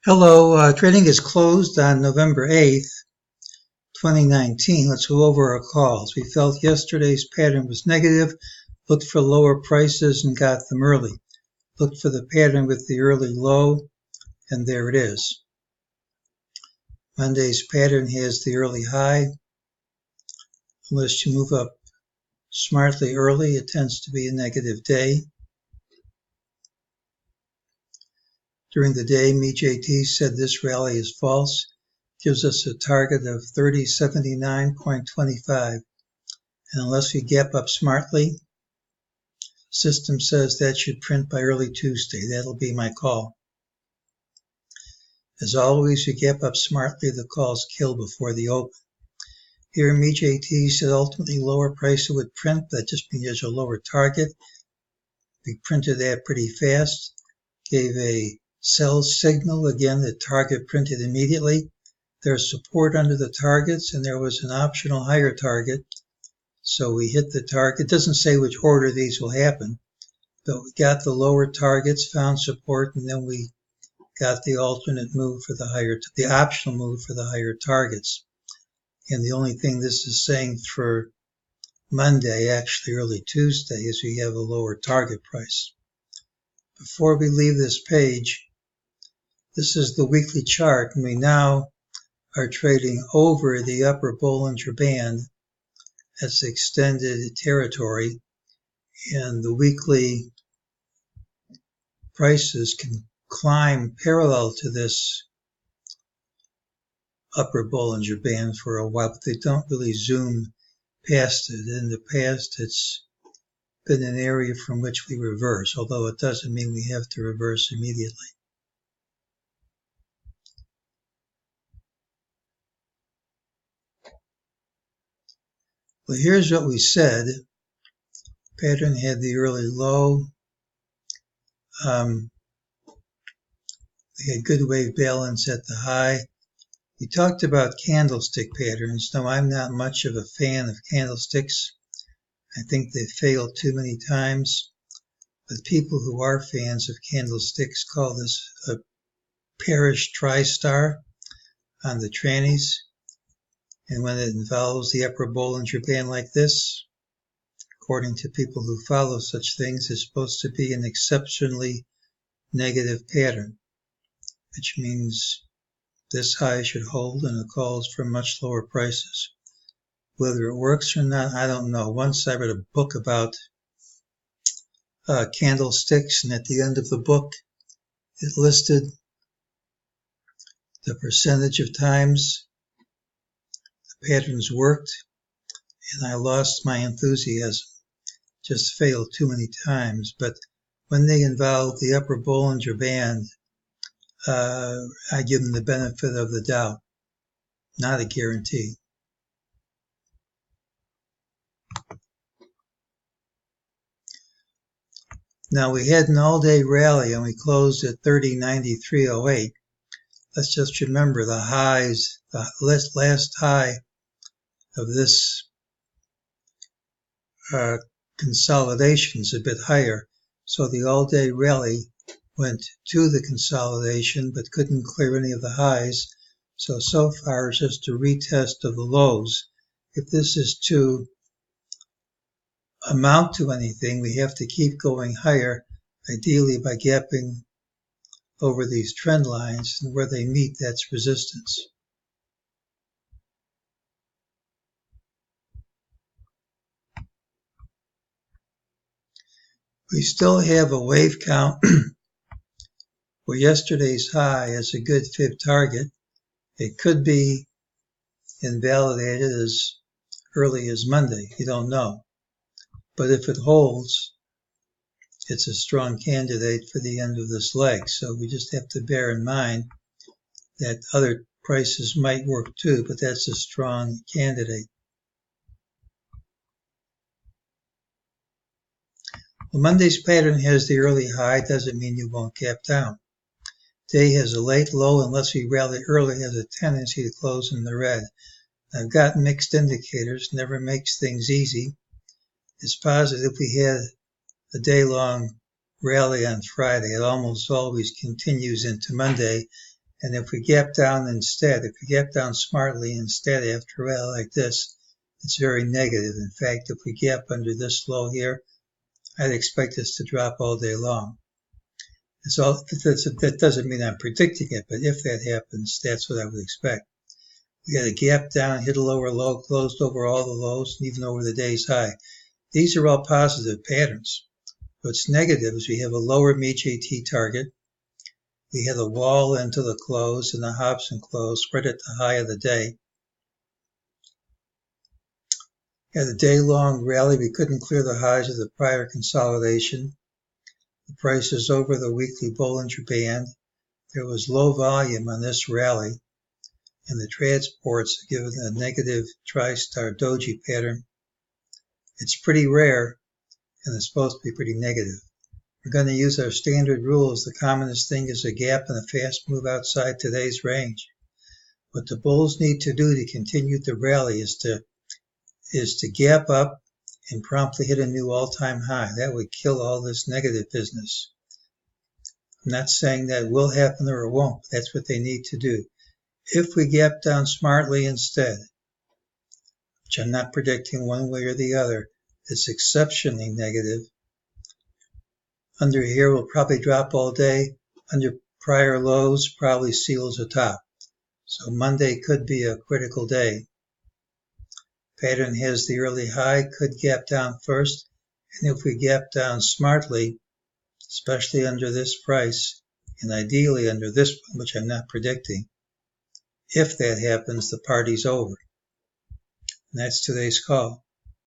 Hello, trading is closed on November 8th, 2019. Let's go over our calls. We felt yesterday's pattern was negative, looked for lower prices and got them early. Looked for the pattern with the early low, and there it is. Monday's pattern has the early high. Unless you move up smartly early, it tends to be a negative day. During the day, MEJT said this rally is false, gives us a target of 3079.25. And unless we gap up smartly, system says that should print by early Tuesday. That'll be my call. As always, we gap up smartly, the calls kill before the open. Here, MEJT said ultimately lower price would print, but that just means there's a lower target. We printed that pretty fast, gave a sell signal. Again, the target printed immediately. There's support under the targets, and there was an optional higher target. So we hit the target. It doesn't say which order these will happen, but we got the lower targets, found support, and then we got the alternate move for the optional move for the higher targets. And the only thing this is saying for Monday, actually early Tuesday, is we have a lower target price. Before we leave this page, this is the weekly chart, and we now are trading over the upper Bollinger Band. That's extended territory, and the weekly prices can climb parallel to this upper Bollinger Band for a while, but they don't really zoom past it. In the past, it's been an area from which we reverse, although it doesn't mean we have to reverse immediately. Well, here's what we said. Pattern had the early low. We had good wave balance at the high. We talked about candlestick patterns. Now, I'm not much of a fan of candlesticks. I think they failed too many times. But people who are fans of candlesticks call this a parish tri-star on the trannies. And when it involves the upper Bollinger Band like this, according to people who follow such things, it's supposed to be an exceptionally negative pattern, which means this high should hold and it calls for much lower prices. Whether it works or not, I don't know. Once I read a book about candlesticks, and at the end of the book, it listed the percentage of times the patterns worked, and I lost my enthusiasm. Just failed too many times. But when they involve the upper Bollinger Band, I give them the benefit of the doubt, not a guarantee. Now, we had an all-day rally and we closed at 30.93.08. Let's just remember the highs, the last high of this consolidation is a bit higher. So the all-day rally went to the consolidation but couldn't clear any of the highs. So far it's just a retest of the lows. If this is to amount to anything, we have to keep going higher, ideally by gapping over these trend lines, and where they meet, that's resistance. We still have a wave count where yesterday's high is a good fib target. It could be invalidated as early as Monday. You don't know. But if it holds, it's a strong candidate for the end of this leg. So we just have to bear in mind that other prices might work too, but that's a strong candidate. Well, Monday's pattern has the early high, doesn't mean you won't gap down. Day has a late low, unless we rally early, has a tendency to close in the red. I've got mixed indicators, never makes things easy. It's positive we had a day-long rally on Friday. It almost always continues into Monday. And if we gap down instead, if we gap down smartly instead after a rally like this, it's very negative. In fact, if we gap under this low here, I'd expect us to drop all day long. That doesn't mean I'm predicting it, but if that happens, that's what I would expect. We got a gap down, hit a lower low, closed over all the lows, and even over the day's high. These are all positive patterns. What's negative is we have a lower MEJT target. We had a wall into the close and the Hobson close right at the high of the day. Had a day-long rally. We couldn't clear the highs of the prior consolidation. The price is over the weekly Bollinger Band. There was low volume on this rally, and the transports have given a negative tri-star doji pattern. It's pretty rare, and it's supposed to be pretty negative. We're going to use our standard rules. The commonest thing is a gap and a fast move outside today's range. What the bulls need to do to continue the rally is to gap up and promptly hit a new all-time high. That would kill all this negative business. I'm not saying that will happen or it won't, but that's what they need to do. If we gap down smartly instead, which I'm not predicting one way or the other, it's exceptionally negative. Under here, we'll probably drop all day. Under prior lows, probably seals a top. So Monday could be a critical day. Pattern has the early high, could gap down first. And if we gap down smartly, especially under this price, and ideally under this one, which I'm not predicting, if that happens, the party's over. And that's today's call.